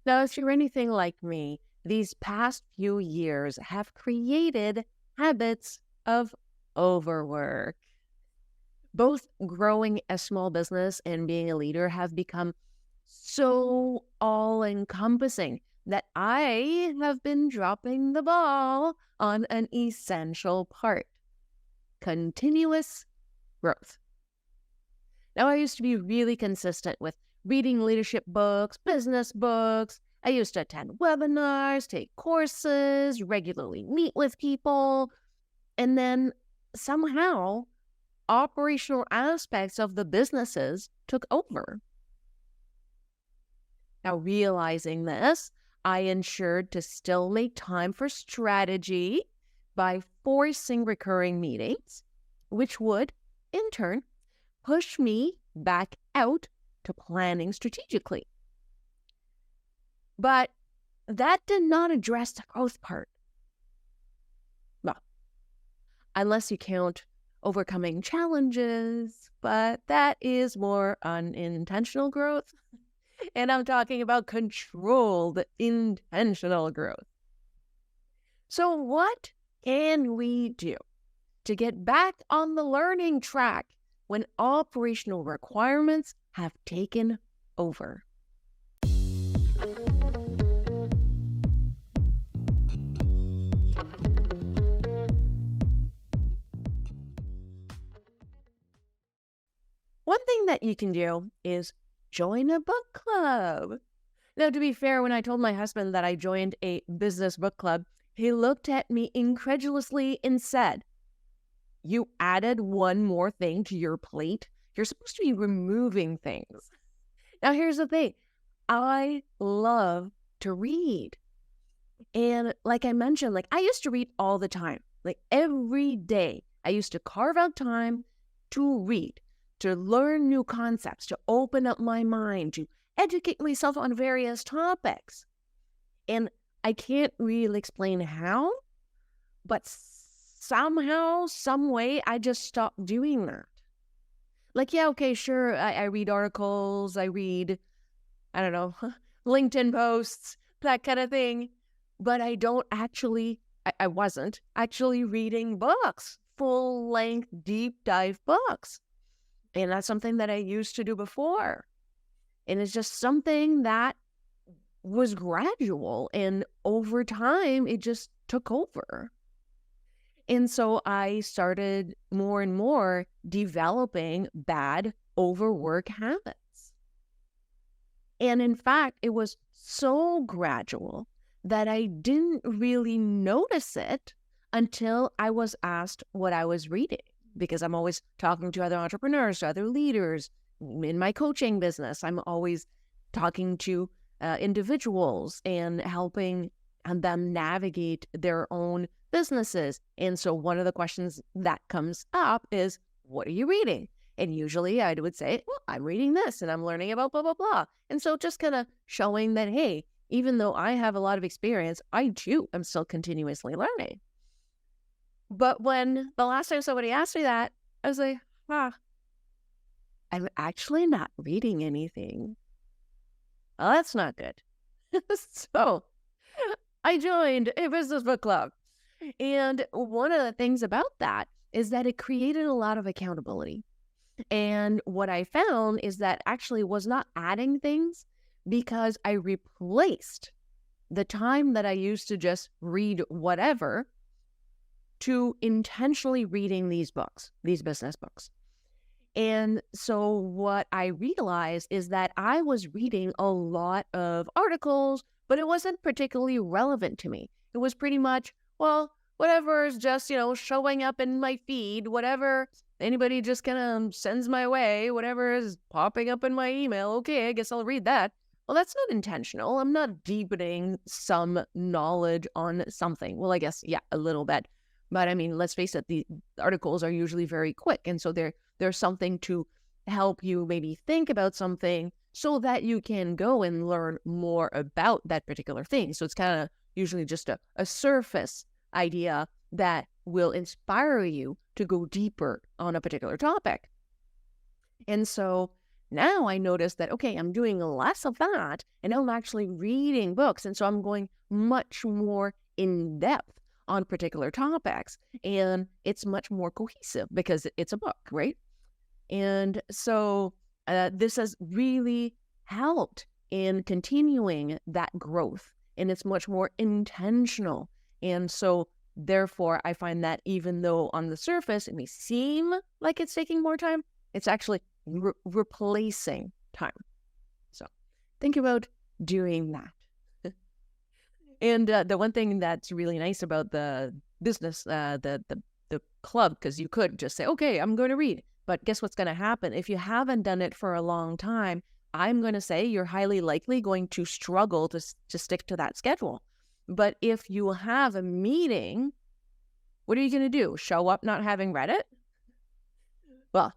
Now, if you're anything like me, these past few years have created habits of overwork. Both growing a small business and being a leader have become so all encompassing that I have been dropping the ball on an essential part: continuous growth. Now, I used to be really consistent with reading leadership books, business books. I used to attend webinars, take courses, regularly meet with people, and then somehow operational aspects of the businesses took over. Now, realizing this, I ensured to still make time for strategy by forcing recurring meetings, which would, in turn, push me back out to planning strategically. But that did not address the growth part. Well, unless you count overcoming challenges, but that is more unintentional growth. And I'm talking about controlled, intentional growth. So what can we do to get back on the learning track when operational requirements have taken over? One thing that you can do is join a book club. Now, to be fair, when I told my husband that I joined a business book club, he looked at me incredulously and said, "You added one more thing to your plate? You're supposed to be removing things." Now, here's the thing. I love to read. And like I mentioned, I used to read all the time, every day. I used to carve out time to read, to learn new concepts, to open up my mind, to educate myself on various topics. And I can't really explain how, but somehow, some way, I just stopped doing that. Yeah, okay, sure, I read articles, I read, I don't know, LinkedIn posts, that kind of thing. But I wasn't actually reading books, full-length, deep-dive books. And that's something that I used to do before. And it's just something that was gradual. And over time, it just took over. And so I started more and more developing bad overwork habits. And in fact, it was so gradual that I didn't really notice it until I was asked what I was reading, because I'm always talking to other entrepreneurs, to other leaders. In my coaching business, I'm always talking to individuals and helping them navigate their own businesses. And so one of the questions that comes up is, what are you reading? And usually I would say, well, I'm reading this and I'm learning about blah, blah, blah. And so just kind of showing that, hey, even though I have a lot of experience, I too am still continuously learning. But when the last time somebody asked me that, I was like, I'm actually not reading anything. Well, that's not good. So I joined a business book club. And one of the things about that is that it created a lot of accountability. And what I found is that actually was not adding things, because I replaced the time that I used to just read whatever to intentionally reading these books, these business books. And so what I realized is that I was reading a lot of articles, but it wasn't particularly relevant to me. It was pretty much, well, whatever is just, showing up in my feed, whatever anybody just kind of sends my way, whatever is popping up in my email. Okay, I guess I'll read that. Well, that's not intentional. I'm not deepening some knowledge on something. Well, I guess, yeah, a little bit. But I mean, let's face it, the articles are usually very quick. And so there's something to help you maybe think about something so that you can go and learn more about that particular thing. So it's kind of usually just a surface idea that will inspire you to go deeper on a particular topic. And so Now I notice that, okay, I'm doing less of that, and now I'm actually reading books. And so I'm going much more in depth on particular topics, and it's much more cohesive because it's a book, right? And so this has really helped in continuing that growth, and it's much more intentional. And so therefore, I find that even though on the surface it may seem like it's taking more time, it's actually replacing time. So think about doing that. And the one thing that's really nice about the business, the club, because you could just say, okay, I'm going to read. But guess what's going to happen? If you haven't done it for a long time, I'm going to say you're highly likely going to struggle to stick to that schedule. But if you have a meeting, what are you going to do? Show up not having read it? Well,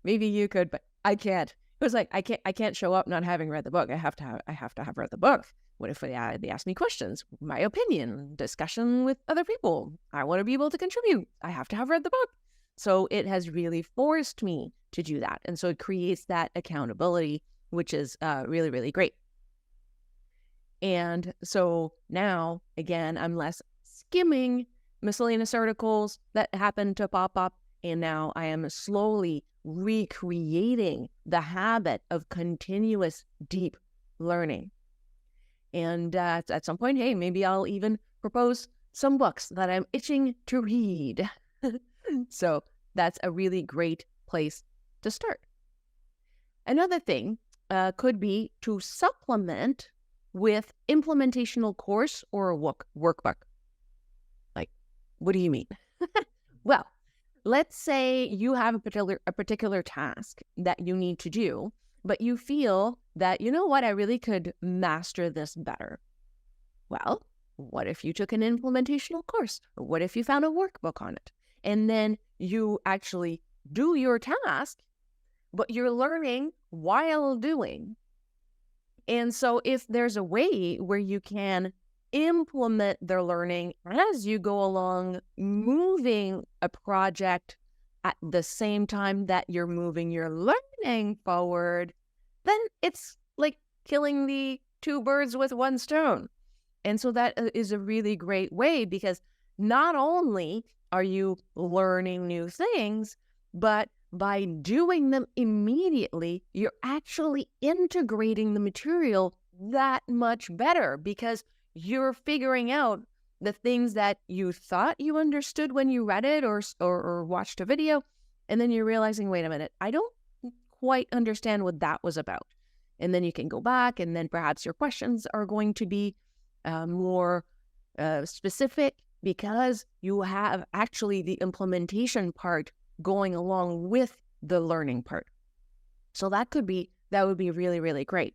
maybe you could, but I can't. It was like, I can't show up not having read the book. I have to have read the book. What if they ask me questions? My opinion, discussion with other people. I want to be able to contribute. I have to have read the book. So it has really forced me to do that. And so it creates that accountability, which is really, really great. And so now, again, I'm less skimming miscellaneous articles that happen to pop up. And now I am slowly recreating the habit of continuous deep learning. And at some point, hey, maybe I'll even propose some books that I'm itching to read. So that's a really great place to start. Another thing could be to supplement with implementational course or a workbook. Like, what do you mean? Well, let's say you have a particular task that you need to do, but you feel that, you know what, I really could master this better. Well, what if you took an implementational course? Or what if you found a workbook on it? And then you actually do your task, but you're learning while doing. And so if there's a way where you can implement the learning as you go along, moving a project at the same time that you're moving your learning forward, then it's like killing the two birds with one stone. And so that is a really great way, because not only are you learning new things, but by doing them immediately, you're actually integrating the material that much better, because you're figuring out the things that you thought you understood when you read it or watched a video, and then you're realizing, wait a minute, I don't quite understand what that was about. And then you can go back, and then perhaps your questions are going to be more specific, because you have actually the implementation part going along with the learning part. So that would be really, really great.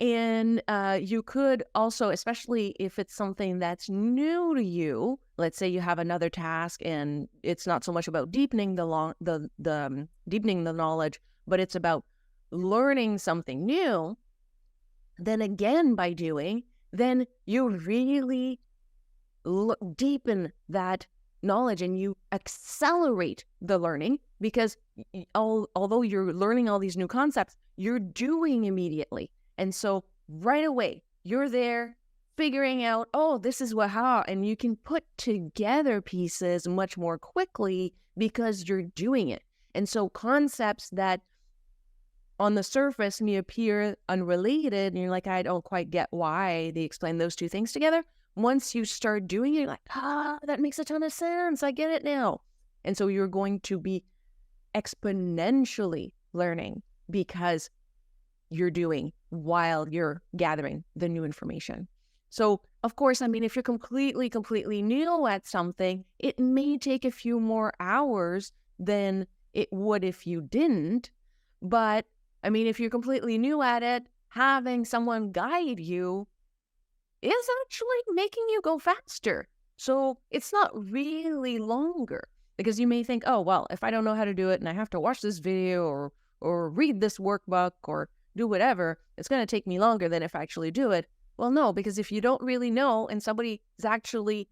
And you could also, especially if it's something that's new to you, let's say you have another task and it's not so much about deepening deepening the knowledge, but it's about learning something new. Then again, by doing, then you really deepen that knowledge and you accelerate the learning, because although you're learning all these new concepts, you're doing immediately. And so right away, you're there figuring out, oh, this is how, and you can put together pieces much more quickly because you're doing it. And so concepts that on the surface may appear unrelated, and you're like, I don't quite get why they explain those two things together. Once you start doing it, you're like, that makes a ton of sense. I get it now. And so you're going to be exponentially learning because you're doing while you're gathering the new information. So, of course, I mean, if you're completely new at something, it may take a few more hours than it would if you didn't. But, I mean, if you're completely new at it, having someone guide you is actually making you go faster. So it's not really longer, because you may think, oh, well, if I don't know how to do it and I have to watch this video or read this workbook or do whatever, it's going to take me longer than if I actually do it. Well, no, because if you don't really know and somebody is actually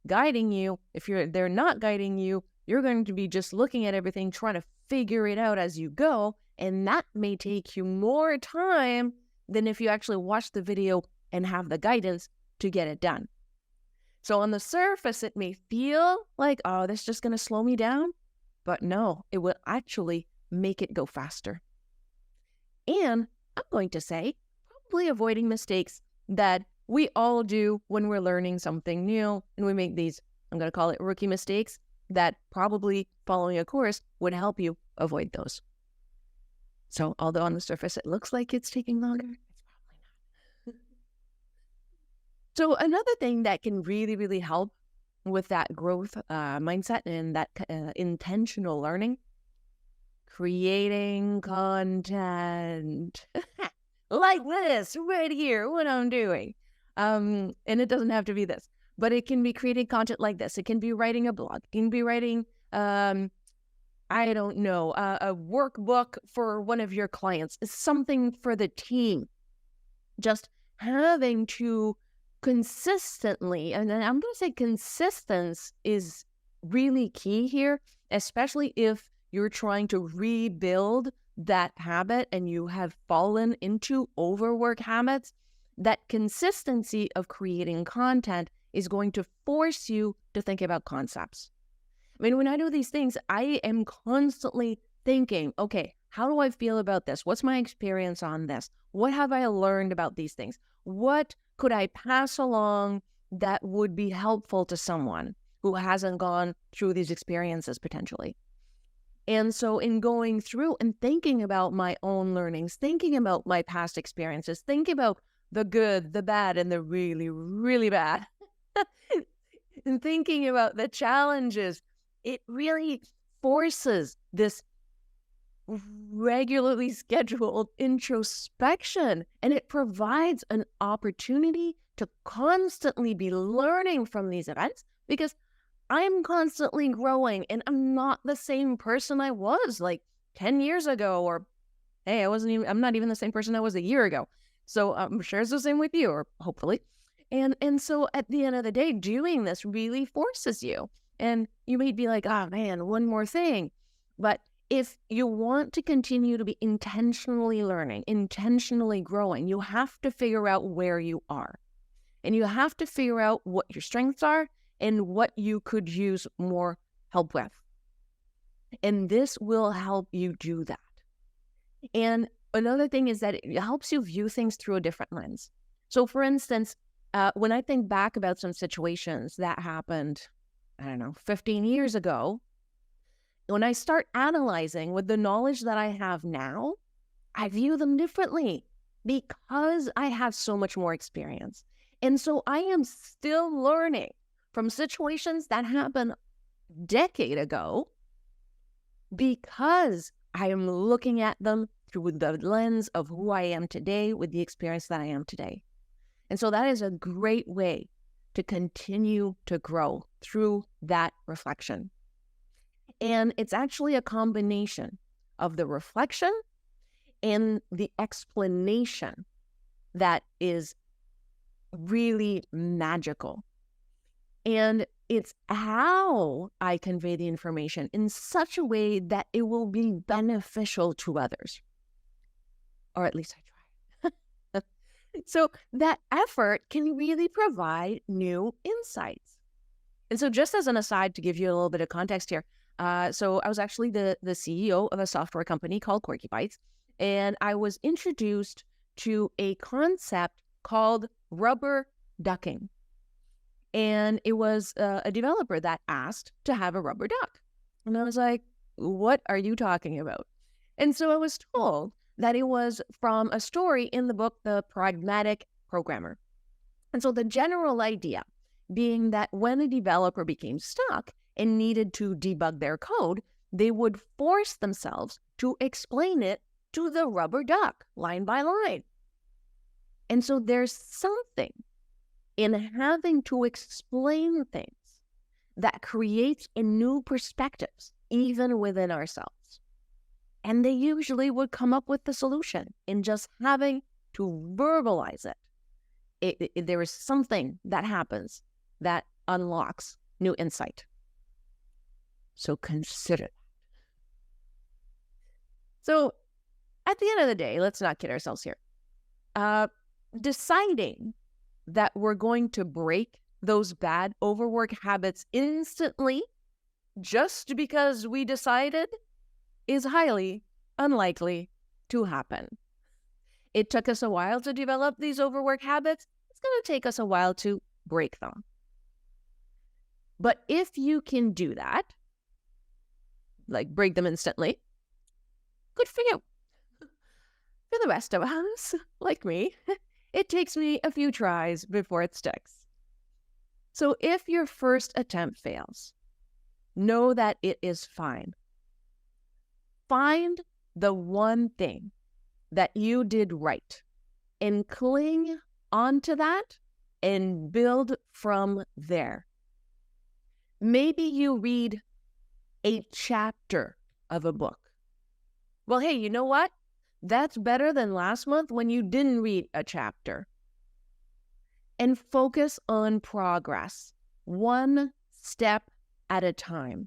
guiding you, if they're not guiding you, you're going to be just looking at everything, trying to figure it out as you go. And that may take you more time than if you actually watch the video and have the guidance to get it done. So on the surface, it may feel like, oh, this is just going to slow me down. But no, it will actually make it go faster. And I'm going to say, probably avoiding mistakes that we all do when we're learning something new. And we make these, I'm going to call it rookie mistakes, that probably following a course would help you avoid those. So although on the surface it looks like it's taking longer, it's probably not. So another thing that can really, really help with that growth mindset and that intentional learning, creating content like this right here, what I'm doing. And it doesn't have to be this, but it can be creating content like this. It can be writing a blog. It can be writing, I don't know, a workbook for one of your clients. It's something for the team. Just having to consistently, and I'm going to say consistence is really key here, especially if you're trying to rebuild that habit and you have fallen into overwork habits. That consistency of creating content is going to force you to think about concepts. I mean, when I do these things, I am constantly thinking, okay, how do I feel about this? What's my experience on this? What have I learned about these things? What could I pass along that would be helpful to someone who hasn't gone through these experiences potentially? And so in going through and thinking about my own learnings, thinking about my past experiences, thinking about the good, the bad, and the really, really bad, and thinking about the challenges, it really forces this regularly scheduled introspection, and it provides an opportunity to constantly be learning from these events, because I'm constantly growing and I'm not the same person I was like 10 years ago, or hey, I'm not even the same person I was a year ago. So I'm sure it's the same with you, or hopefully. And so at the end of the day, doing this really forces you. And you may be like, oh man, one more thing. But if you want to continue to be intentionally learning, intentionally growing, you have to figure out where you are. And you have to figure out what your strengths are and what you could use more help with. And this will help you do that. And another thing is that it helps you view things through a different lens. So for instance, when I think back about some situations that happened, 15 years ago, when I start analyzing with the knowledge that I have now, I view them differently because I have so much more experience. And so I am still learning from situations that happened a decade ago because I am looking at them through the lens of who I am today with the experience that I am today. And so that is a great way to continue to grow through that reflection. And it's actually a combination of the reflection and the explanation that is really magical. And it's how I convey the information in such a way that it will be beneficial to others. Or at least I try. So that effort can really provide new insights. And so just as an aside, to give you a little bit of context here, so I was actually the CEO of a software company called Quirky Bytes, and I was introduced to a concept called rubber ducking. And it was a developer that asked to have a rubber duck. And I was like, what are you talking about? And so I was told that it was from a story in the book, The Pragmatic Programmer. And so the general idea being that when a developer became stuck and needed to debug their code, they would force themselves to explain it to the rubber duck line by line. And so there's something in having to explain things that creates a new perspectives, even within ourselves. And they usually would come up with the solution in just having to verbalize it. There is something that happens that unlocks new insight. So consider that. So at the end of the day, let's not kid ourselves here. Deciding that we're going to break those bad overwork habits instantly just because we decided is highly unlikely to happen. It took us a while to develop these overwork habits. It's going to take us a while to break them. But if you can do that, like break them instantly, good for you. For the rest of us, like me, it takes me a few tries before it sticks. So if your first attempt fails, know that it is fine. Find the one thing that you did right and cling onto that and build from there. Maybe you read a chapter of a book. Well, hey, you know what? That's better than last month when you didn't read a chapter. And focus on progress, one step at a time.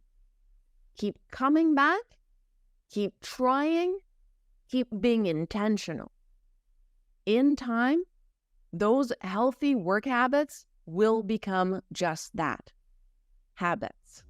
Keep coming back, keep trying, keep being intentional. In time, those healthy work habits will become just that, habits.